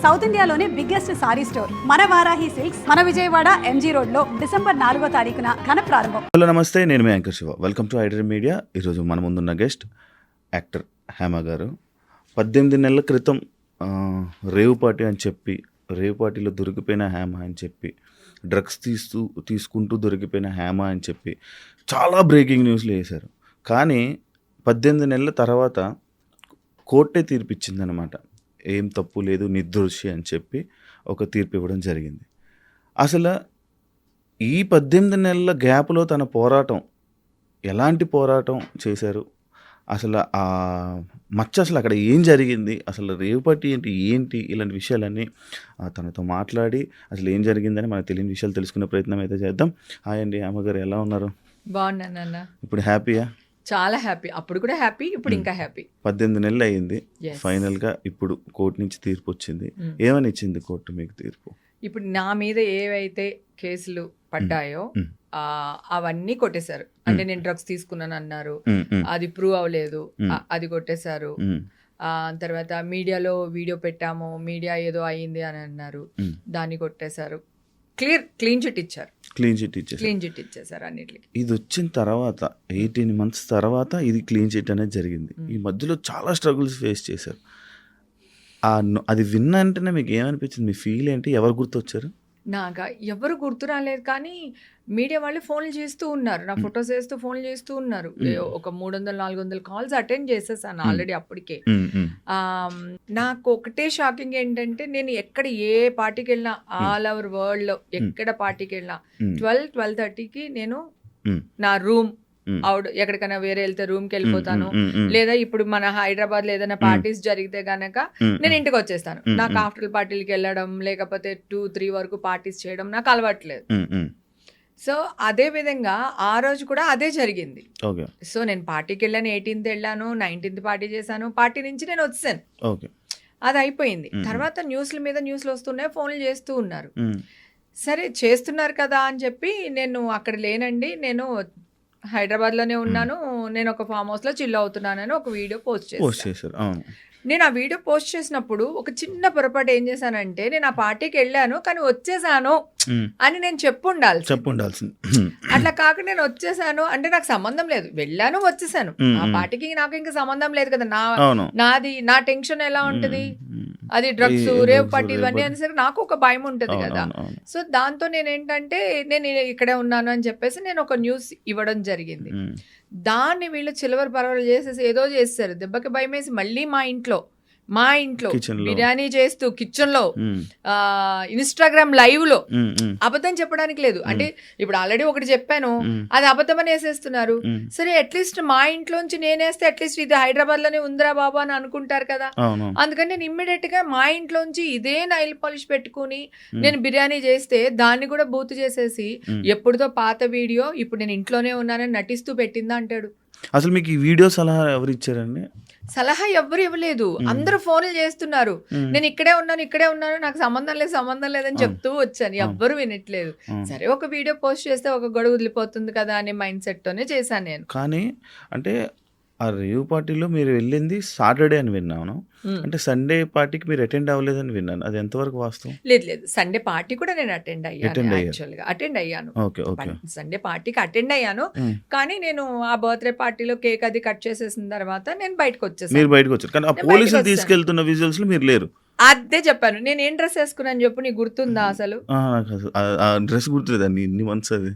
South ఇండియాలోనే biggest sorry store మన Varahi silks మన విజయవాడ ఎంజీ రోడ్ లో డిసెంబర్ 4వ తారీఖున ఘన ప్రారంభం. హలో నమస్తే, నేను మీ anchor Siva. Welcome to iDream media. ఈరోజు మన ముందున్న గెస్ట్ యాక్టర్ హేమ గారు. 18 నెలల క్రితం రేవ్ పార్టీ అని చెప్పి, రేవ్ పార్టీలో దొరికిపోయిన హేమ అని చెప్పి, డ్రగ్స్ తీసుకుంటూ దొరికిపోయిన హేమ అని చెప్పి చాలా బ్రేకింగ్ న్యూస్లు వేశారు. కానీ 18 నెలల తర్వాత కోర్టే తీర్పిచ్చిందనమాట. ఏం తప్పు లేదు, నిర్దోషి అని చెప్పి ఒక తీర్పు ఇవ్వడం జరిగింది. అసలు ఈ 18 నెలల గ్యాప్లో తన పోరాటం, ఎలాంటి పోరాటం చేశారు, అసలు ఆ అసలు అక్కడ ఏం జరిగింది, అసలు రేవ్ పార్టీ ఏంటి ఇలాంటి విషయాలన్నీ తనతో మాట్లాడి అసలు ఏం జరిగిందని మనకు తెలియని విషయాలు తెలుసుకునే ప్రయత్నం అయితే చేద్దాం. హాయ్ అండి, అమ్మగారు ఎలా ఉన్నారు? బాగున్నానన్న. ఇప్పుడు హ్యాపీయా? చాలా హ్యాపీ. అప్పుడు కూడా హ్యాపీ, ఇప్పుడు ఇంకా హ్యాపీ. 18 నెలలు అయ్యింది. ఫైనల్గా ఇప్పుడు కోర్టు నుంచి తీర్పు వచ్చింది. ఏమని ఇచ్చింది కోర్టు మీకు తీర్పు? ఇప్పుడు నా మీద ఏవైతే కేసులు పడ్డాయో అవన్నీ కొట్టేశారు. అంటే నేను డ్రగ్స్ తీసుకున్నాను అన్నారు, అది ప్రూవ్ అవ్వలేదు, అది కొట్టేశారు. తర్వాత మీడియాలో వీడియో పెట్టాము, మీడియా ఏదో అయ్యింది అని అన్నారు, దాన్ని కొట్టేశారు. క్లీన్ చిట్ ఇచ్చారు. క్లీన్ చిట్ ఇచ్చేసారు అన్నిటికి. ఇది వచ్చిన తర్వాత 18 months తర్వాత ఇది క్లీన్ చిట్ అనేది జరిగింది. ఈ మధ్యలో చాలా స్ట్రగుల్స్ ఫేస్ చేశారు. అది విన్న అంటేనే మీకు ఏమనిపించింది? మీ ఫీల్ ఏంటి? ఎవరు గుర్తొచ్చారు? నాగా ఎవరు గుర్తు రాలేదు, కానీ మీడియా వాళ్ళు ఫోన్లు చేస్తూ ఉన్నారు, నా ఫొటోస్ వేస్తూ ఫోన్లు చేస్తూ ఉన్నారు. ఒక 300-400 కాల్స్ అటెండ్ చేసేసాను ఆల్రెడీ అప్పటికే. నాకు ఒకటే షాకింగ్ ఏంటంటే, నేను ఎక్కడ ఏ పార్టీకి వెళ్ళినా, ఆల్ ఓవర్ వరల్డ్ లో ఎక్కడ పార్టీకి వెళ్ళినా 12-12:30కి నేను నా రూమ్ అవుట్, ఎక్కడికైనా వేరే వెళ్తే రూమ్కి వెళ్ళిపోతాను. లేదా ఇప్పుడు మన హైదరాబాద్ లో ఏదైనా పార్టీస్ జరిగితే గనక నేను ఇంటికి వచ్చేస్తాను. నాకు ఆఫ్టర్ పార్టీలకి వెళ్ళడం, లేకపోతే 2-3 వరకు పార్టీస్ చేయడం నాకు అలవాట్లేదు. సో అదే విధంగా ఆ రోజు కూడా అదే జరిగింది. సో నేను పార్టీకి వెళ్ళాను, 18th వెళ్ళాను, 19th పార్టీ చేశాను, పార్టీ నుంచి నేను వచ్చాను, అది అయిపోయింది. తర్వాత న్యూస్ల మీద న్యూస్లు వస్తున్నాయి, ఫోన్లు చేస్తూ ఉన్నారు. సరే చేస్తున్నారు కదా అని చెప్పి, నేను అక్కడ లేనండి, నేను హైదరాబాద్లోనే ఉన్నాను, నేను ఒక ఫామ్ హౌస్లో చిల్ అవుతున్నానని ఒక వీడియో పోస్ట్ చేశాను. నేను ఆ వీడియో పోస్ట్ చేసినప్పుడు ఒక చిన్న పొరపాటు ఏం చేశానంటే, నేను ఆ పార్టీకి వెళ్ళాను కానీ వచ్చేసాను అని నేను చెప్పుండాల్సింది. అట్లా కాక నేను వచ్చేసాను అంటే నాకు సంబంధం లేదు, వెళ్ళాను వచ్చేసాను, ఆ పార్టీకి నాకు ఇంకా సంబంధం లేదు కదా. నా టెన్షన్ ఎలా ఉంటది, అది డ్రగ్స్, రేవ్ పార్టీ ఇవన్నీ అనేసరికి నాకు ఒక భయం ఉంటది కదా. సో దాంతో నేనేంటంటే, నేను ఇక్కడే ఉన్నాను అని చెప్పేసి నేను ఒక న్యూస్ ఇవ్వడం జరిగింది. దాన్ని వీళ్ళు చిలవర పరవలు చేసేసి ఏదో చేస్తారు, దెబ్బకి భయం వేసి మళ్ళీ మా ఇంట్లో బిర్యానీ చేస్తూ కిచెన్ లో, ఇన్స్టాగ్రామ్ లైవ్ లో అబద్ధం చెప్పడానికి లేదు. అంటే ఇప్పుడు ఆల్రెడీ ఒకటి చెప్పాను, అది అబద్ధం అని వేసేస్తున్నారు. సరే అట్లీస్ట్ మా ఇంట్లోంచి నేనేస్తే అట్లీస్ట్ ఇది హైదరాబాద్ లోనే ఉందిరా బాబా అని అనుకుంటారు కదా. అందుకని నేను ఇమ్మీడియట్ గా మా ఇంట్లోంచి ఇదే నైల్ పాలిష్ పెట్టుకుని నేను బిర్యానీ చేస్తే దాన్ని కూడా బూత్ చేసేసి, ఎప్పుడుదో పాత వీడియో ఇప్పుడు నేను ఇంట్లోనే ఉన్నానని నటిస్తూ పెట్టిందా అంటాడు. అసలు మీకు ఈ వీడియో సలహా ఎవరు ఇచ్చారండి? సలహా ఎవరు ఇవ్వలేదు, అందరూ ఫోన్లు చేస్తున్నారు. నేను ఇక్కడే ఉన్నాను, నాకు సంబంధం లేదని చెప్తూ వచ్చాను, ఎవ్వరు వినట్లేదు. సరే ఒక వీడియో పోస్ట్ చేస్తే ఒక గొడవ వదిలిపోతుంది కదా అనే మైండ్ సెట్ తోనే చేశాను నేను. కానీ అంటే ఆ రేవ్ పార్టీలో మీరు వెళ్ళింది సాటర్డే అని విన్నాను, అంటే సండే పార్టీకి మీరు అటెండ్ అవ్వలేదని విన్నాను. అది ఎంతవరకు వాస్తవం? లేదు, సండే పార్టీ కూడా నేను అటెండ్ అయ్యాను. సండే పార్టీకి అటెండ్ అయ్యాను, కానీ నేను ఆ బర్త్డే పార్టీలో కేక్ అది కట్ చేసేసిన తర్వాత నేను బయటకు వచ్చేసాను. మీరు బయటకు వచ్చారు, కానీ ఆ పోలీసులు తీసుకెళ్తున్న విజువల్స్ లో మీరు లేరు. అదే చెప్పాను, నేను ఏం డ్రెస్ వేసుకున్నాను చెప్పు, నీకు గుర్తుందా? అసలు డ్రెస్ గుర్తులేదండి, ఇన్ని మంత్స్ అది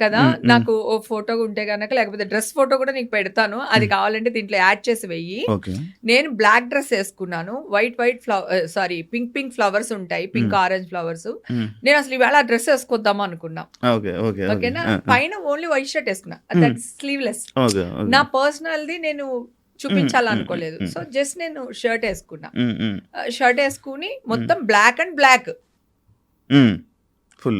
కదా. నాకు ఓ ఫోటో ఉంటే గనక, లేకపోతే డ్రెస్ ఫోటో కూడా నీకు పెడతాను, అది కావాలంటే దీంట్లో యాడ్ చేసి వెయ్యి. నేను బ్లాక్ డ్రెస్ వేసుకున్నాను, పింక్ ఫ్లవర్స్ ఉంటాయి, పింక్ ఆరెంజ్ ఫ్లవర్స్. నేను అసలు ఇవాళ ఆ డ్రెస్ వేసుకొద్దాం అనుకున్నా, ఓకేనా. పైన ఓన్లీ వైట్ షర్ట్ వేసుకున్నా, దట్ స్లీవ్లెస్. నా పర్సనల్ది నేను చూపించాలనుకోలేదు. సో జస్ట్ నేను షర్ట్ వేసుకున్నా, షర్ట్ వేసుకుని మొత్తం black and black, full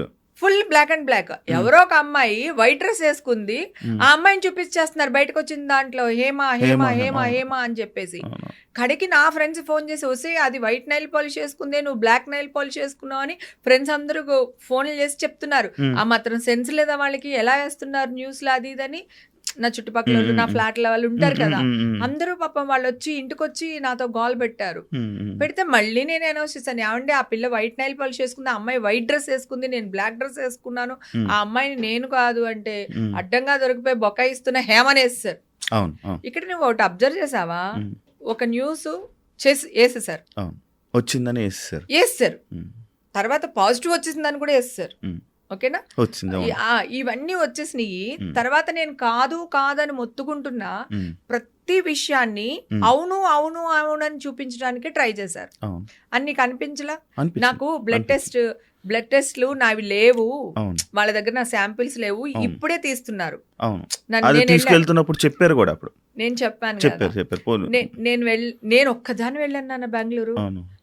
black and black. ఎవరో ఒక అమ్మాయి వైట్ డ్రెస్ వేసుకుంది, ఆ అమ్మాయిని చూపించేస్తున్నారు బయటకు వచ్చిన దాంట్లో, హేమా హేమా హేమా హేమా అని చెప్పేసి. కడికి నా ఫ్రెండ్స్ ఫోన్ చేసి, వస్తే అది వైట్ నైల్ పాలిష్ వేసుకుందే, నువ్వు బ్లాక్ నైల్ పాలిష్ వేసుకున్నావు అని ఫ్రెండ్స్ అందరూ ఫోన్లు చేసి చెప్తున్నారు. ఆ మాత్రం సెన్స్ లేదా వాళ్ళకి, ఎలా వేస్తున్నారు న్యూస్లో అది ఇదని. నా చుట్టుపక్కల వాళ్ళు, నా ఫ్లాట్ల వాళ్ళు ఉంటారు కదా, అందరూ పాపం వాళ్ళు వచ్చి ఇంటికి వచ్చి నాతో గోల్ పెట్టారు. పెడితే మళ్ళీ నేను అనౌన్స్ చేశాను, ఏమంటే ఆ పిల్ల వైట్ నైల్ పాలిష్ వేసుకుంది, ఆ అమ్మాయి వైట్ డ్రెస్ వేసుకుంది, నేను బ్లాక్ డ్రెస్ వేసుకున్నాను, ఆ అమ్మాయిని నేను కాదు అంటే అడ్డంగా దొరికిపోయి బొకాయిస్తున్న హేమనేస్తారు. ఇక్కడ నువ్వు ఒకటి అబ్జర్వ్ చేసావా, ఒక న్యూస్ చేసి వేసేసారు, వచ్చిందని వేసేసారు, తర్వాత పాజిటివ్ వచ్చేసిందని కూడా వేసేసారు. ఓకేనా, ఇవన్నీ వచ్చేసినాయి. తర్వాత నేను కాదని మొత్తుకుంటున్నా ప్రతి విషయాన్ని అవును అవును అవును అని చూపించడానికి ట్రై చేశారు. అన్ని కనిపించలా నాకు. బ్లడ్ టెస్ట్లు నావి లేవు, వాళ్ళ దగ్గర నా శాంపిల్స్ లేవు, ఇప్పుడే తీస్తున్నారు. తీసుకెళ్తున్నప్పుడు చెప్పారు కూడా, అప్పుడు నేను చెప్పాను నేను ఒక్కదాన్ని వెళ్ళాను నాన్న బెంగళూరు.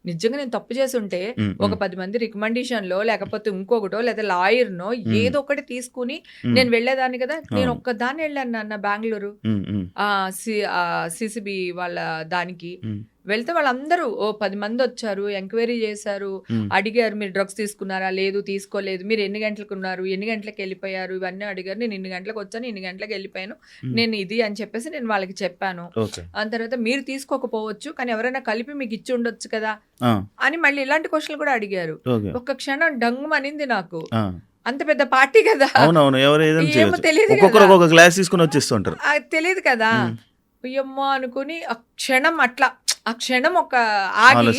నిజంగా నేను తప్పు చేసి ఉంటే ఒక 10 మంది రికమెండేషన్ లో లేకపోతే ఇంకొకటో లేదా లాయర్ నో ఏదో ఒకటి తీసుకుని నేను వెళ్ళేదాన్ని కదా. నేను ఒక్కదాన్ని వెళ్ళాను నాన్న బెంగళూరు సిసిబి వాళ్ళ దానికి. వెళ్తే వాళ్ళందరూ 10 మంది వచ్చారు, ఎంక్వైరీ చేశారు, అడిగారు మీరు డ్రగ్స్ తీసుకున్నారా, లేదు తీసుకోలేదు, మీరు ఎన్ని గంటలకు ఉన్నారు, ఎన్ని గంటలకు వెళ్ళిపోయారు, ఇవన్నీ అడిగారు. నేను ఇన్ని గంటలకు వచ్చాను, ఇన్ని గంటలకు వెళ్ళిపోయాను, నేను ఇది అని చెప్పేసి నేను వాళ్ళకి చెప్పాను. దాని తర్వాత మీరు తీసుకోకపోవచ్చు కానీ ఎవరైనా కలిపి మీకు ఇచ్చి ఉండొచ్చు కదా అని మళ్ళీ ఇలాంటి క్వశ్చన్లు కూడా అడిగారు. ఒక్క క్షణం డంగు అనింది నాకు. అంత పెద్ద పార్టీ కదా, ఏమో తెలియదు తెలియదు కదా, అయ్యమ్మో అనుకుని ఆ క్షణం ఒక ఆగి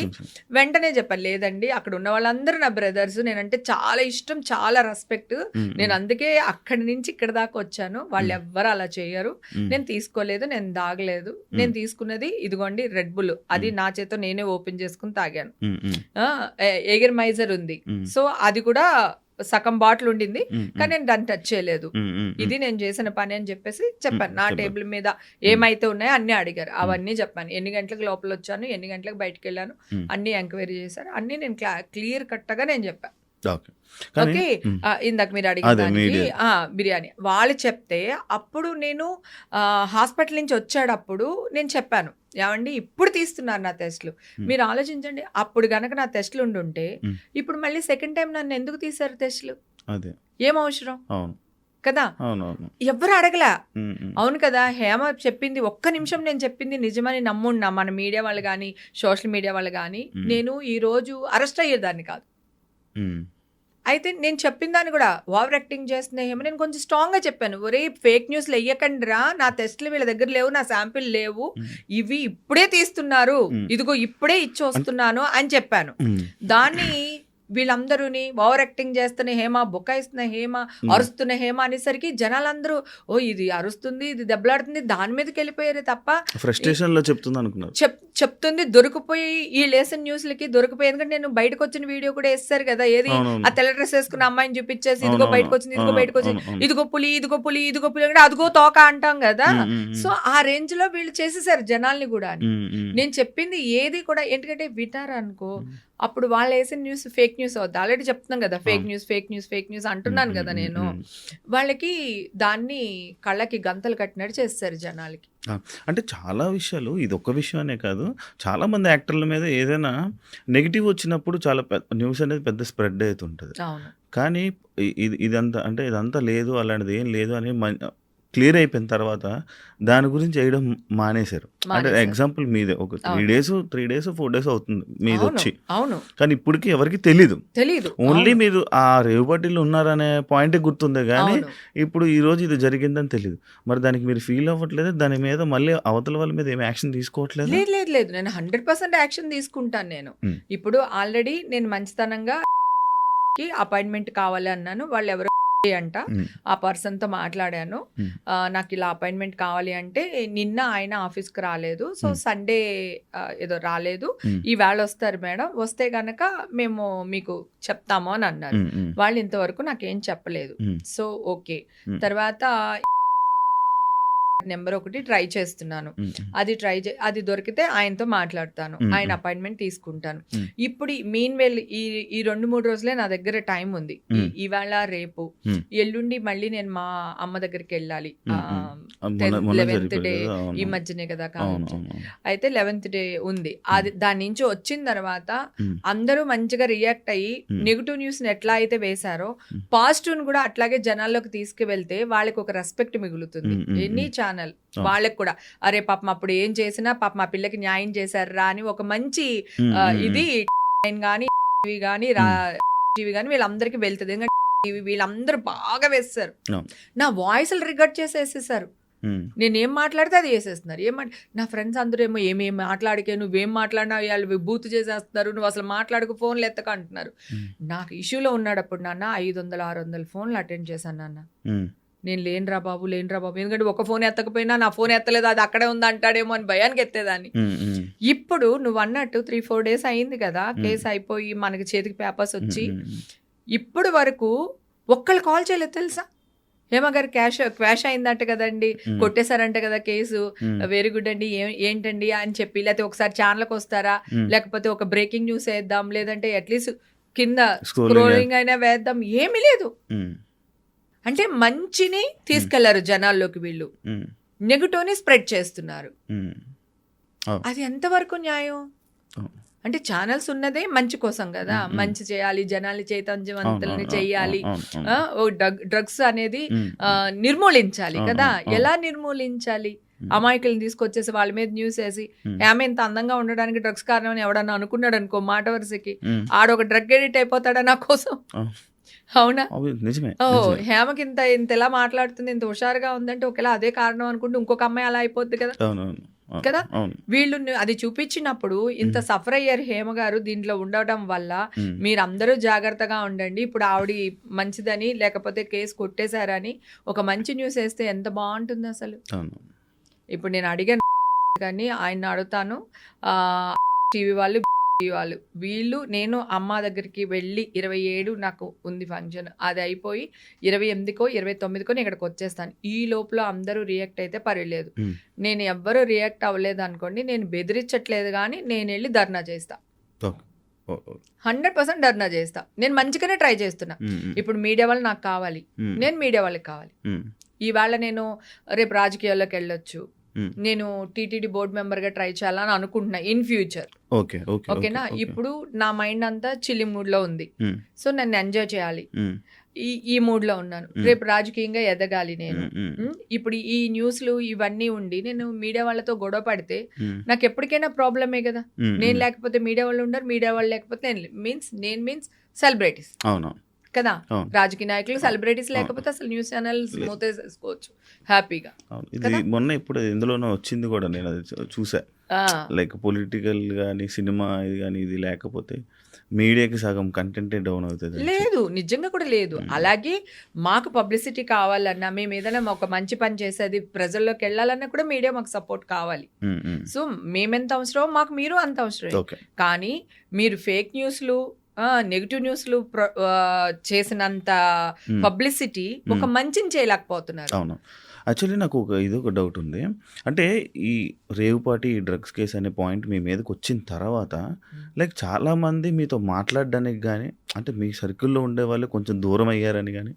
వెంటనే చెప్పాను, లేదండి అక్కడ ఉన్న వాళ్ళందరూ నా బ్రదర్స్, నేనంటే చాలా ఇష్టం, చాలా రెస్పెక్ట్, నేను అందుకే అక్కడి నుంచి ఇక్కడ దాకా వచ్చాను, వాళ్ళు ఎవ్వరు అలా చేయరు, నేను తీసుకోలేదు, నేను దాగలేదు, నేను తీసుకున్నది ఇదిగోండి రెడ్ బుల్, అది నా చేత నేనే ఓపెన్ చేసుకుని తాగాను, ఏగర్ మైజర్ ఉంది, సో అది కూడా సగం బాటిల్ ఉండింది కానీ నేను దాన్ని టచ్ చేయలేదు, ఇది నేను చేసిన పని అని చెప్పేసి చెప్పాను. నా టేబుల్ మీద ఏమైతే ఉన్నాయో అన్ని అడిగారు, అవన్నీ చెప్పాను. ఎన్ని గంటలకు లోపల వచ్చాను, ఎన్ని గంటలకు బయటకు వెళ్ళాను, అన్ని ఎంక్వైరీ చేశారు, అన్ని నేను క్లియర్ కట్గా నేను చెప్పాను. ఓకే, ఇందాక మీరు అడిగిన బిర్యానీ వాళ్ళు చెప్తే అప్పుడు నేను హాస్పిటల్ నుంచి వచ్చేటప్పుడు నేను చెప్పాను, ఏమండి ఇప్పుడు తీస్తున్నారు నా టెస్ట్లు, మీరు ఆలోచించండి, అప్పుడు గనక నా టెస్ట్లు ఉండుంటే ఇప్పుడు మళ్ళీ సెకండ్ టైం నన్ను ఎందుకు తీశారు టెస్ట్లు, ఏం అవసరం కదా, ఎవ్వరు అడగలా. అవును కదా, హేమ చెప్పింది ఒక్క నిమిషం నేను చెప్పింది నిజమని నమ్మున్నా మన మీడియా వాళ్ళు కానీ సోషల్ మీడియా వాళ్ళు కానీ, నేను ఈ రోజు అరెస్ట్ అయ్యేదాన్ని కాదు. అయితే నేను చెప్పిన దాన్ని కూడా ఓవర్ యాక్టింగ్ చేస్తున్నాయేమో నేను కొంచెం స్ట్రాంగ్గా చెప్పాను, ఒరే ఫేక్ న్యూస్లు వెయ్యకండి రా, నా టెస్ట్లు వీళ్ళ దగ్గర లేవు, నా శాంపిల్ లేవు, ఇవి ఇప్పుడే తీస్తున్నారు, ఇదిగో ఇప్పుడే ఇచ్చి వస్తున్నాను అని చెప్పాను. దాన్ని వీళ్ళందరూని ఓవర్ యాక్టింగ్ చేస్తున్న హేమ, బొక్కాయిస్తున్న హేమ, అరుస్తున్న హేమ అనేసరికి జనాలందరూ ఓ ఇది అరుస్తుంది, ఇది దెబ్బలాడుతుంది, దాని మీదకి వెళ్ళిపోయారే తప్ప ఫ్రస్ట్రేషన్ లో చెప్తుంది అనుకున్నారు. చెప్తుంది దొరికిపోయి ఈ లేసన్ న్యూస్లకి దొరికిపోయి, ఎందుకంటే నేను బయటకు వచ్చిన వీడియో కూడా వేస్తారు కదా, ఏది ఆ తెల్ల డ్రెస్ వేసుకున్న అమ్మాయిని చూపించేసి ఇదిగో బయటకు వచ్చింది, ఇదిగో బయటకు వచ్చింది, ఇదిగో పులి, ఇదిగో పులి, ఇదిగో పులి అంటే అదిగో తోక అంటాం కదా. సో ఆ రేంజ్ లో వీళ్ళు చేసేసారు జనాల్ని కూడా. నేను చెప్పింది ఏది కూడా ఎందుకంటే వింటారు అనుకో, అప్పుడు వాళ్ళు వేసిన న్యూస్ ఫేక్ న్యూస్ అవుద్ది. ఆల్రెడీ చెప్తున్నాను కదా, ఫేక్ న్యూస్ అంటున్నాను కదా నేను. వాళ్ళకి దాన్ని కళ్ళకి గంతలు కట్టినట్టు చేస్తారు జనాలకి. అంటే చాలా విషయాలు, ఇది ఒక్క విషయమే కాదు, చాలా మంది యాక్టర్ల మీద ఏదైనా నెగిటివ్ వచ్చినప్పుడు చాలా న్యూస్ అనేది పెద్ద స్ప్రెడ్ అవుతుంటుంది. కానీ ఇదంతా లేదు, అలాంటిది ఏం లేదు అని క్లియర్ అయిపోయిన తర్వాత దాని గురించి వేయడం మానేశారు. అంటే ఎగ్జాంపుల్ మీదే ఒక 3 days 4 days అవుతుంది మీది వచ్చి, కానీ ఇప్పటికి ఎవరికి తెలీదు, ఓన్లీ మీరు ఆ రేవుపాటిలో ఉన్నారనే పాయింట్ గుర్తుందే కానీ ఇప్పుడు ఈ రోజు ఇది జరిగిందని తెలియదు. మరి దానికి మీరు ఫీల్ అవ్వట్లేదు, దాని మీద మళ్ళీ అవతల వాళ్ళ మీద ఏమి యాక్షన్ తీసుకోవట్లేదు? లేదు, నేను 100% యాక్షన్ తీసుకుంటాను. నేను ఇప్పుడు ఆల్రెడీ నేను మంచితనంగా అపాయింట్మెంట్ కావాలి అన్నాను, వాళ్ళు ఎవరు అంట ఆ పర్సన్ తో మాట్లాడాను, నాకు ఇలా అపాయింట్మెంట్ కావాలి అంటే నిన్న ఆయన ఆఫీస్కి రాలేదు, సో సండే ఏదో రాలేదు, ఈ వేళ వస్తారు మేడం, వస్తే గనక మేము మీకు చెప్తాము అని అన్నారు. వాళ్ళు ఇంతవరకు నాకేం చెప్పలేదు. సో ఓకే, తర్వాత నెంబర్ ఒకటి ట్రై చేస్తున్నాను. అది దొరికితే ఆయనతో మాట్లాడతాను, ఆయన అపాయింట్మెంట్ తీసుకుంటాను. ఇప్పుడు మీన్ వెల్ ఈ 2-3 రోజులే నా దగ్గర టైం ఉంది. ఇవాళ రేపు ఎల్లుండి మళ్ళీ నేను మా అమ్మ దగ్గరికి వెళ్ళాలి. 11th డే ఈ మధ్యనే కదా కావచ్చు. అయితే 11th డే ఉంది. అది దాని నుంచి వచ్చిన తర్వాత అందరూ మంచిగా రియాక్ట్ అయ్యి నెగిటివ్ న్యూస్ ని ఎట్లా అయితే వేశారో పాజిటివ్ ని కూడా అట్లాగే జనాల్లోకి తీసుకువెళ్తే వాళ్ళకి ఒక రెస్పెక్ట్ మిగులుతుంది. ఎనీ ఛానల్ వాళ్ళకి కూడా అరే పాపం అప్పుడు ఏం చేసినా పాప మా పిల్లకి న్యాయం చేశారా అని ఒక మంచి ఇది గానీ వీళ్ళందరికీ వెళ్తుంది. ఎందుకంటే వీళ్ళందరూ బాగా వేస్తారు. నా వాయిస్ రికార్డ్ చేసేసేసారు. నేనేం మాట్లాడితే అది వేసేస్తున్నారు. నా ఫ్రెండ్స్ అందరూ ఏమో ఏమేమి మాట్లాడికే నువ్వేం మాట్లాడినా వాళ్ళు బూత్ చేసేస్తున్నారు, నువ్వు అసలు మాట్లాడుకు ఫోన్లు ఎత్తక అంటున్నారు. నాకు ఇష్యూలో ఉన్నాడప్పుడు నాన్న 500-600 ఫోన్లు అటెండ్ చేశాను నాన్న. నేను లేనురా బాబు. ఎందుకంటే ఒక ఫోన్ ఎత్తకపోయినా నా ఫోన్ ఎత్తలేదు, అది అక్కడే ఉంది అంటాడేమో అని భయానికి ఎత్తేదాన్ని. ఇప్పుడు నువ్వు అన్నట్టు 3-4 డేస్ అయింది కదా కేసు అయిపోయి మనకి చేతికి పేపర్స్ వచ్చి, ఇప్పుడు వరకు ఒక్కళ్ళు కాల్ చేయలేదు తెలుసా. హేమగారు క్వాష్ అయిందంట కదండి, కొట్టేశారంట కదా కేసు, వెరీ గుడ్ అండి, ఏంటండి అని చెప్పి, లేకపోతే ఒకసారి ఛానల్కి వస్తారా, లేకపోతే ఒక బ్రేకింగ్ న్యూస్ వేద్దాం, లేదంటే అట్లీస్ట్ కింద స్క్రోలింగ్ అయినా వేద్దాం, ఏమీ లేదు. అంటే మంచిని తీసుకెళ్లారు జనాల్లోకి, వీళ్ళు నెగటివ్ ని స్ప్రెడ్ చేస్తున్నారు. అది ఎంతవరకు న్యాయం? అంటే ఛానల్స్ ఉన్నదే మంచి కోసం కదా, మంచి చేయాలి, జనాల్ని చైతన్యవంతుల్ని చేయాలి, డ్రగ్స్ అనేది నిర్మూలించాలి కదా. ఎలా నిర్మూలించాలి? అమాయకులను తీసుకొచ్చేసి వాళ్ళ మీద న్యూస్ వేసి ఆమె ఇంత అందంగా ఉండడానికి డ్రగ్స్ కారణం అని ఎవడన్నా అనుకున్నాడు అనుకో, మాట వరుసకి ఆడొక డ్రగ్ ఎడిట్ అయిపోతాడా నా కోసం? అవునా? హేమకి ఇంత ఎలా మాట్లాడుతుంది, ఇంత హుషారుగా ఉందంటే ఒకవేళ అదే కారణం అనుకుంటే ఇంకొక అమ్మాయి అలా అయిపోద్ది కదా కదా. వీళ్ళు అది చూపించినప్పుడు ఇంత సఫర్ అయ్యారు హేమ గారు దీంట్లో ఉండటం వల్ల. మీరందరూ జాగ్రత్తగా ఉండండి. ఇప్పుడు ఆవిడ మంచిదని లేకపోతే కేసు కొట్టేశారని ఒక మంచి న్యూస్ వేస్తే ఎంత బాగుంటుంది అసలు. ఇప్పుడు నేను అడిగాను కానీ ఆయన అడుగుతాను, టీవీ వాళ్ళు వీళ్ళు నేను అమ్మ దగ్గరికి వెళ్ళి 27 నాకు ఉంది ఫంక్షన్, అది అయిపోయి 28కో 29కో నేను ఇక్కడికి వచ్చేస్తాను. ఈ లోపల అందరూ రియాక్ట్ అయితే పర్వాలేదు. నేను ఎవ్వరూ రియాక్ట్ అవ్వలేదు అనుకోండి, నేను బెదిరించట్లేదు కానీ నేను వెళ్ళి ధర్నా చేస్తా, 100% ధర్నా చేస్తా. నేను మంచిగానే ట్రై చేస్తున్నా. ఇప్పుడు మీడియా వాళ్ళు నాకు కావాలి, నేను మీడియా వాళ్ళకి కావాలి. ఈవేళ నేను రేపు రాజకీయాల్లోకి వెళ్ళొచ్చు, నేను టీటీడీ బోర్డు మెంబర్ గా ట్రై చేయాలని అనుకుంటున్నా ఇన్ ఫ్యూచర్. ఓకేనా? ఇప్పుడు నా మైండ్ అంతా చిల్లి మూడ్ లో ఉంది. సో నన్ను ఎంజాయ్ చేయాలి, ఈ మూడ్ లో ఉన్నాను. రేపు రాజకీయంగా ఎదగాలి నేను. ఇప్పుడు ఈ న్యూస్లు ఇవన్నీ ఉండి నేను మీడియా వాళ్ళతో గొడవ పడితే నాకు ఎప్పటికైనా ప్రాబ్లమే కదా. నేను లేకపోతే మీడియా వాళ్ళు ఉండరు, మీడియా వాళ్ళు లేకపోతే నేను మీన్స్ సెలబ్రిటీస్ కదా. రాజకీయ నాయకులు సెలబ్రిటీస్ లేకపోతే అసలు న్యూస్ ఛానల్స్ మూతేసుకోవచ్చు హ్యాపీగా. మొన్న ఇప్పుడు ఎందులోనో వచ్చింది కూడా, నేను అది చూసా. లైక్ పొలిటికల్ కానీ సినిమా ఇది కానీ ఇది లేకపోతే మీడియాకి సగం కంటెంటే డౌన్ అవుతుంది. లేదు, నిజంగా కూడా లేదు. అలాగే మాకు పబ్లిసిటీ కావాలన్నా, మేము ఏదైనా ఒక మంచి పని చేసేది ప్రజల్లోకి వెళ్ళాలన్నా కూడా మీడియా మాకు సపోర్ట్ కావాలి. సో మేమెంత అవసరమో మాకు మీరు అంత అవసరం. కానీ మీరు ఫేక్ న్యూస్లు నెగిటివ్ న్యూస్లు చేసినంత పబ్లిసిటీ ఒక మంచిని చేయలేకపోతున్నారు. అవును. యాక్చువల్లీ నాకు ఒక డౌట్ ఉంది. అంటే ఈ రేవుపాటి డ్రగ్స్ కేసు అనే పాయింట్ మీ మీదకి వచ్చిన తర్వాత లైక్ చాలామంది మీతో మాట్లాడడానికి కానీ, అంటే మీ సర్కిల్లో ఉండే వాళ్ళు కొంచెం దూరం అయ్యారని కానీ,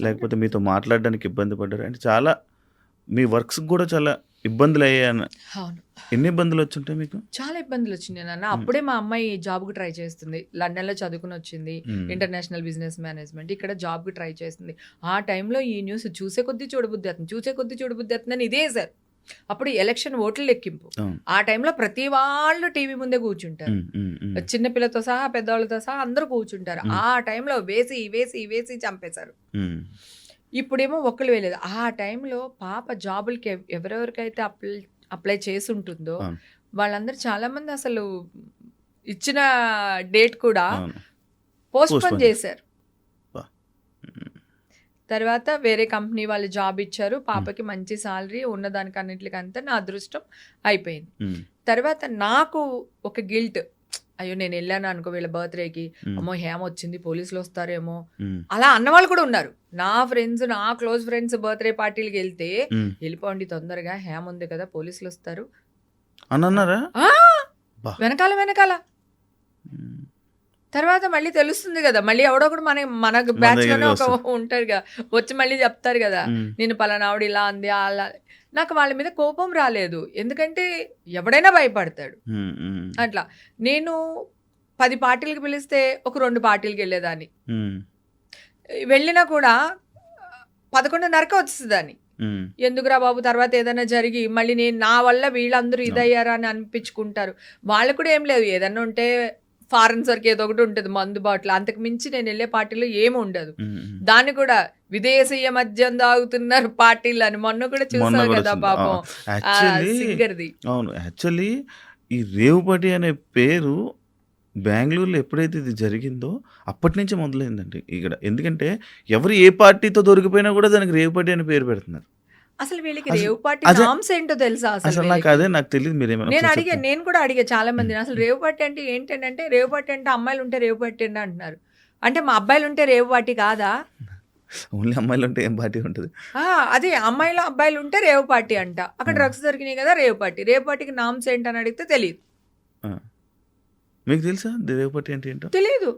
లేకపోతే మీతో మాట్లాడడానికి ఇబ్బంది పడ్డారు అంటే, చాలా మీ వర్క్స్ కూడా చాలా ఇబ్బందులు అయ్యాను. అవును. ఎన్ని ఇబ్బందులు వచ్చుంటాయి మీకు? చాలా ఇబ్బందులు వచ్చినాయి నాన్న. అప్పుడే మా అమ్మాయి జాబ్కి ట్రై చేస్తుంది, లండన్లో చదువుకుని వచ్చింది, ఇంటర్నేషనల్ బిజినెస్ మేనేజ్మెంట్, ఇక్కడ జాబ్కి ట్రై చేస్తుంది. ఆ టైంలో ఈ న్యూస్ చూసే కొద్దీ చూడబుద్ధి అవుతుందని ఇదే సార్. అప్పుడు ఎలక్షన్ ఓట్ల లెక్కింపు. ఆ టైంలో ప్రతి వాళ్ళు టీవీ ముందే కూర్చుంటారు, చిన్నపిల్లతో సహా పెద్దవాళ్ళతో సహా అందరూ కూర్చుంటారు. ఆ టైంలో వేసి చంపేశారు. ఇప్పుడేమో ఒక్కరు వేయలేదు. ఆ టైంలో పాప జాబులకి ఎవరెవరికైతే అప్లై చేసి ఉంటుందో వాళ్ళందరూ చాలా మంది అసలు ఇచ్చిన డేట్ కూడా పోస్ట్పోన్ చేశారు. తర్వాత వేరే కంపెనీ వాళ్ళు జాబ్ ఇచ్చారు, పాపకి మంచి సాలరీ ఉన్నదానికి అన్నింటికంతా నా అదృష్టం అయిపోయింది. తర్వాత నాకు ఒక గిల్ట్, అయ్యో నేను వెళ్ళాను అనుకో వీళ్ళ బర్త్డేకి, ఉమ్, అమ్మో హేమ వచ్చింది పోలీసులు వస్తారేమో, ఉమ్, అలా అన్నవాళ్ళు కూడా ఉన్నారు. నా ఫ్రెండ్స్, నా క్లోజ్ ఫ్రెండ్స్ బర్త్డే పార్టీలకి వెళ్తే ఉమ్. వెళ్ళిపోండి తొందరగా, హేమ ఉంది కదా పోలీసులు వస్తారు అని అన్నారా? ఆ, బా. వెనకాల ఉమ్, తర్వాత మళ్ళీ తెలుస్తుంది కదా, మళ్ళీ ఎవడో కూడా మన బ్యాచ్ లోనే ఒక ఉంటారు కదా, వచ్చి మళ్ళీ చెప్తారు కదా ఉమ్, నేను పలానా ఆవిడ ఇలా అంది అలా. నాకు వాళ్ళ మీద కోపం రాలేదు, ఎందుకంటే ఎవడైనా భయపడతాడు ఉమ్, ఉమ్, అట్లా. నేను 10 పార్టీలకు పిలిస్తే ఒక 2 పార్టీలకు వెళ్ళేదాన్ని, ఉమ్, వెళ్ళినా కూడా 11:30కి వచ్చేదాన్ని. ఉమ్, ఎందుకురా బాబు తర్వాత ఏదైనా జరిగి మళ్ళీ నేను నా వల్ల వీళ్ళందరూ ఇదయ్యారా అని అనిపించుకుంటారు. వాళ్ళకు కూడా ఏం లేదు, ఏదన్నా ఉంటే ఫారెన్ సర్కి ఏదో ఒకటి ఉంటుంది మందు బాటిల్, అంతకు మించి నేను వెళ్ళే పార్టీలో ఏమి ఉండదు. ఉమ్, ఉమ్. దాన్ని కూడా విదేశీయ మద్యం తాగుతున్నారు పార్టీలు అని మొన్న కూడా మొన్న చూసావు కూడా కదా వచ్చింది. పాపం యాక్చువల్లీ సింగర్ది. అవును, యాక్చువల్లీ ఈ రేవుపాటి అనే పేరు బెంగళూరులో ఎప్పుడైతే ఇది జరిగిందో అప్పటి నుంచి మొదలైందండి ఇక్కడ. ఎందుకంటే ఎవరు ఏ పార్టీతో దొరికిపోయినా కూడా దానికి రేవుపాటి అనే పేరు పెడుతున్నారు. అసలు వీళ్ళకి అసలు- రేవు పార్టీ అసలు- నామ్స్ ఏంటో తెలుసా అసలు అసలు నాకు వీళ్ళకి? అదే నాకు తెలియదు, మీరేమైనా నేను కూడా అడిగా చాలా మందిని, అసలు రేవు పార్టీ అంటే ఏంటంటే రేవు పార్టీ అంటే అమ్మాయిలు ఉంటే రేవు పార్టీ అంటే అంటున్నారు. అంటే మా అబ్బాయిలు ఉంటే రేవు పార్టీ కాదా? ఓన్లీ అమ్మాయిలు ఉంటే ఏం పార్టీ ఉంటుంది? అదే అమ్మాయిలు అబ్బాయిలు ఉంటే రేవు పార్టీ అంట. అక్కడ డ్రగ్స్ దొరికినాయి కదా రేవు పార్టీ. రేవు పార్టీకి నామ్స్ ఏంటని అడిగితే తెలియదు. మీకు తెలుసా రేవుపాటి అంటే ఏంటో? తెలియదు.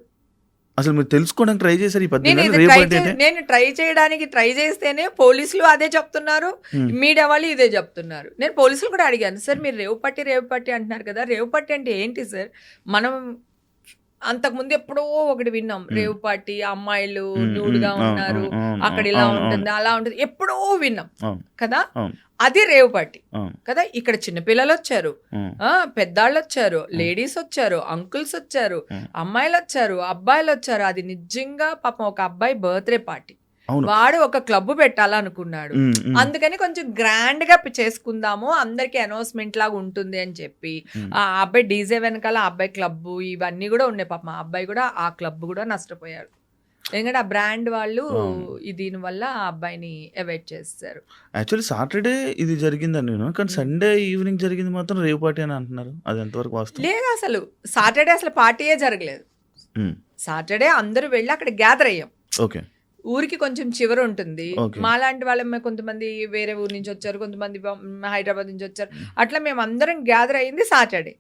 అసలు మీరు తెలుసుకోవడానికి ట్రై చేశారు ఈ నేను పద్ధతి ఇది నేను ట్రై చేయడానికి ట్రై చేస్తేనే పోలీసులు అదే చెప్తున్నారు, మీడియా వాళ్ళు ఇదే చెప్తున్నారు. నేను పోలీసులు కూడా అడిగాను, సార్ మీరు రేవు పట్టి అంటున్నారు కదా, రేవు పట్టి అంటే ఏంటి సార్? మనం అంతకుముందు ఎప్పుడో ఒకటి విన్నాం, రేవు పార్టీ అమ్మాయిలు న్యూడ్గా ఉన్నారు, అక్కడ ఇలా ఉంటుంది అలా ఉంటుంది, ఎప్పుడో విన్నాం కదా. అది రేవు పార్టీ కదా. ఇక్కడ చిన్నపిల్లలు వచ్చారు, పెద్దాళ్ళు వచ్చారు, లేడీస్ వచ్చారు, అంకుల్స్ వచ్చారు, అమ్మాయిలు వచ్చారు, అబ్బాయిలు వచ్చారు. అది నిజంగా పాపం ఒక అబ్బాయి బర్త్డే పార్టీ, వాడు ఒక క్లబ్ పెట్టాలనుకున్నాడు. అందుకని కొంచెం గ్రాండ్ గా చేసుకుందాము, అందరికి అనౌన్స్మెంట్ లాగా ఉంటుంది అని చెప్పి ఆ అబ్బాయి డీజే వెనకాల ఆ అబ్బాయి క్లబ్ ఇవన్నీ కూడా ఉన్నాయి. పాపం ఆ అబ్బాయి కూడా ఆ క్లబ్ కూడా నష్టపోయాడు, ఎందుకంటే ఆ బ్రాండ్ వాళ్ళు దీని వల్ల ఆ అబ్బాయిని అవాయిడ్ చేస్తారు. యాక్చువల్లీ సాటర్డే ఇది జరిగిందని నేను, కానీ సండే ఈవినింగ్ జరిగింది మాత్రం రేవు పార్టీ అని అంటున్నారు. అది ఎంతవరకు వాస్తవం? లేదు, అసలు సాటర్డే అసలు పార్టీయే జరగలేదు. సాటర్డే అందరూ వెళ్ళి అక్కడ గ్యాదర్ అయ్యాం. ఓకే. ఊరికి కొంచెం చివర ఉంటుంది, మాలాంటి వాళ్ళ కొంతమంది వేరే ఊరు నుంచి వచ్చారు, కొంతమంది హైదరాబాద్ నుంచి వచ్చారు, అట్లా మేము అందరం గ్యాదర్ అయింది సాటర్డే.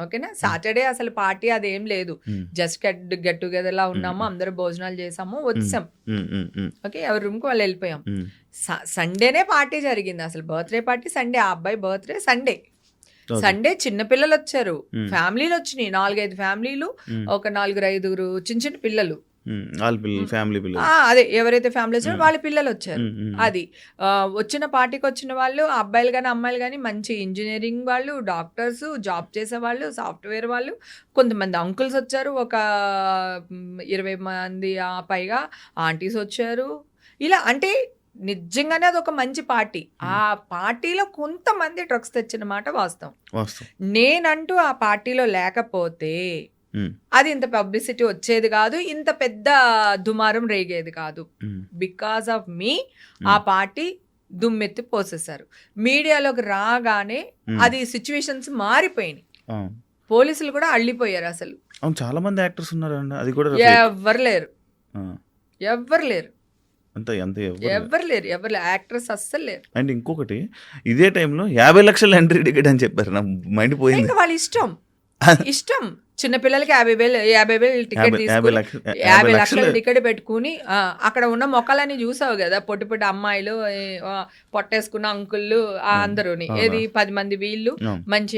ఓకేనా, సాటర్డే అసలు పార్టీ అదేం లేదు, జస్ట్ గెట్ టుగెదర్ లా ఉన్నాము, అందరూ భోజనాలు చేసాము, వచ్చాం. ఓకే, ఎవరి రూమ్ కి వాళ్ళు వెళ్ళిపోయాం. సండేనే పార్టీ జరిగింది, అసలు బర్త్డే పార్టీ సండే, ఆ అబ్బాయి బర్త్డే సండే. సండే చిన్నపిల్లలు వచ్చారు, ఫ్యామిలీలు వచ్చినాయి, 4-5 ఫ్యామిలీలు, ఒక 4-5 చిన్న చిన్న పిల్లలు, ఫ్యామిలీ పిల్లలు, అదే ఎవరైతే ఫ్యామిలీ వచ్చారో వాళ్ళ పిల్లలు వచ్చారు. అది వచ్చిన పార్టీకి వచ్చిన వాళ్ళు అబ్బాయిలు కానీ అమ్మాయిలు కానీ మంచి ఇంజనీరింగ్ వాళ్ళు, డాక్టర్స్, జాబ్ చేసే వాళ్ళు, సాఫ్ట్వేర్ వాళ్ళు, కొంతమంది అంకుల్స్ వచ్చారు, ఒక 20 మంది పైగా ఆంటీస్ వచ్చారు. ఇలా అంటే నిజంగానే అది ఒక మంచి పార్టీ. ఆ పార్టీలో కొంతమంది డ్రగ్స్ తెచ్చిన మాట వాస్తవం. నేనంటూ ఆ పార్టీలో లేకపోతే అది ఇంత పబ్లిసిటీ వచ్చేది కాదు, ఇంత పెద్ద దుమారం రేగేది కాదు. బికాస్ ఆఫ్ మీ ఆ పార్టీ దుమ్మెత్తి పోసేశారు. మీడియాలోకి రాగానే అది సిచ్యువేషన్స్ మారిపోయినాయి, పోలీసులు కూడా అల్లిపోయారు. అసలు చాలా మంది యాక్టర్స్ ఉన్నారు, అది కూడా ఎవరు లేరు, ఎవరు లేరు, ఎవరు లేరు, యాక్టర్స్ అస్సలు లేరు. అండ్ ఇంకొకటి, ఇదే టైంలో 50 లక్షల ఎంట్రీ టికెట్ అని చెప్పారు, నా మైండ్ పోయింది. ఇంకా వాళ్ళ ఇష్టం చిన్నపిల్లలకి 50,000 టికెట్ తీసుకుని 50 లక్షల టికెట్ పెట్టుకుని అక్కడ ఉన్న మొక్కలని చూసావు కదా, పొట్టి పొట్టి అమ్మాయిలు, పొట్టేసుకున్న అంకుళ్ళు, అందరూని ఏది 10 మంది వీళ్ళు, మంచి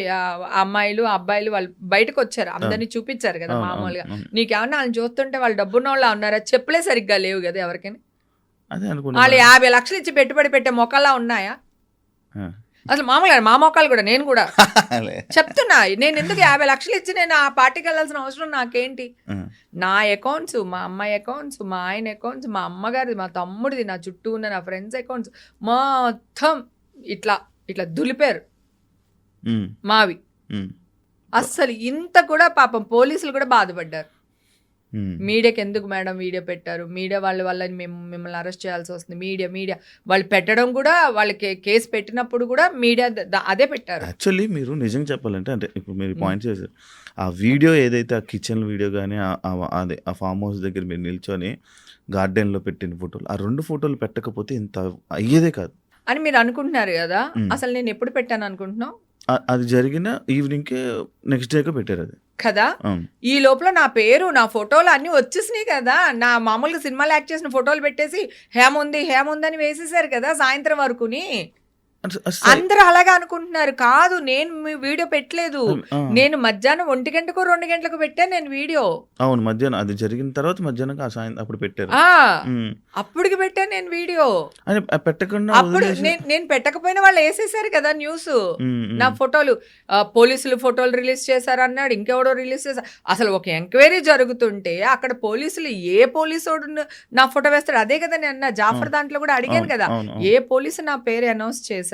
అమ్మాయిలు అబ్బాయిలు వాళ్ళు బయటకు వచ్చారు, అందరినీ చూపించారు కదా. మామూలుగా నీకేమన్నా వాళ్ళని చూస్తుంటే వాళ్ళు డబ్బున్న వాళ్ళు ఉన్నారా? చెప్పులే సరిగ్గా లేవు కదా ఎవరికైనా. వాళ్ళు 50 లక్షలు ఇచ్చి పెట్టుబడి పెట్టే మొక్కలా ఉన్నాయా? అసలు మామూలుగా మా మొక్కలు కూడా, నేను కూడా చెప్తున్నా, నేను ఎందుకు 50 లక్షలు ఇచ్చి నేను ఆ పార్టీకి వెళ్ళాల్సిన అవసరం నాకేంటి? నా అకౌంట్స్, మా అమ్మాయి అకౌంట్స్, మా ఆయన అకౌంట్స్, మా అమ్మగారిది, మా తమ్ముడిది, నా చుట్టూ ఉన్న నా ఫ్రెండ్స్ అకౌంట్స్ మొత్తం ఇట్లా దులిపారు మావి. అస్సలు ఇంత కూడా పాపం పోలీసులు కూడా బాధపడ్డారు. మీడియాకి ఎందుకు మేడం వీడియో పెట్టారు, మీడియా వాళ్ళ వల్ల మేము మిమ్మల్ని అరెస్ట్ చేయాల్సి వస్తుంది, మీడియా వాళ్ళు పెట్టడం కూడా, వాళ్ళకి కేసు పెట్టినప్పుడు కూడా మీడియా అదే పెట్టారు. యాక్చువల్లీ మీరు నిజంగా చెప్పాలంటే, అంటే ఇప్పుడు మీరు పాయింట్ చేశారు, ఆ వీడియో ఏదైతే ఆ కిచెన్ వీడియో కానీ అదే ఆ ఫామ్ హౌస్ దగ్గర మీరు నిల్చొని గార్డెన్లో పెట్టిన ఫోటోలు, ఆ 2 ఫోటోలు పెట్టకపోతే ఇంత అయ్యేదే కాదు అని మీరు అనుకుంటున్నారు కదా. అసలు నేను ఎప్పుడు పెట్టాను అనుకుంటున్నావు? అది జరిగిన ఈవినింగ్కే నెక్స్ట్ డేకే పెట్టారు అది కదా. ఈ లోపల నా పేరు, నా ఫోటోలు అన్ని వచ్చేసినాయి కదా. నా మామూలుగా సినిమాలు యాక్ట్ చేసిన ఫోటోలు పెట్టేసి హేముంది అని వేసేసారు కదా సాయంత్రం వరకుని. అందరూ అలాగే అనుకుంటున్నారు. కాదు, నేను మీ వీడియో పెట్టలేదు. నేను మధ్యాహ్నం 1 గంటకు 2 గంటలకు పెట్టాను నేను వీడియో. అవును, మధ్యాహ్నం అది జరిగిన తర్వాత మధ్యాహ్నం అప్పుడు పెట్టారు. అప్పటికి పెట్టాను నేను వీడియో. పెట్టకుండా అప్పుడు నేను పెట్టకపోయినా వాళ్ళు వేసేసారు కదా న్యూస్. నా ఫోటోలు పోలీసులు ఫోటోలు రిలీజ్ చేశారు అన్నాడు, ఇంకెవడో రిలీజ్ చేశారు. అసలు ఒక ఎంక్వైరీ జరుగుతుంటే అక్కడ పోలీసులు ఏ పోలీసు నా ఫోటో వేస్తాడు? అదే కదా నేను అన్న జాఫర్ దాంట్లో కూడా అడిగాను కదా, ఏ పోలీసు నా పేరు అనౌన్స్ చేశారు?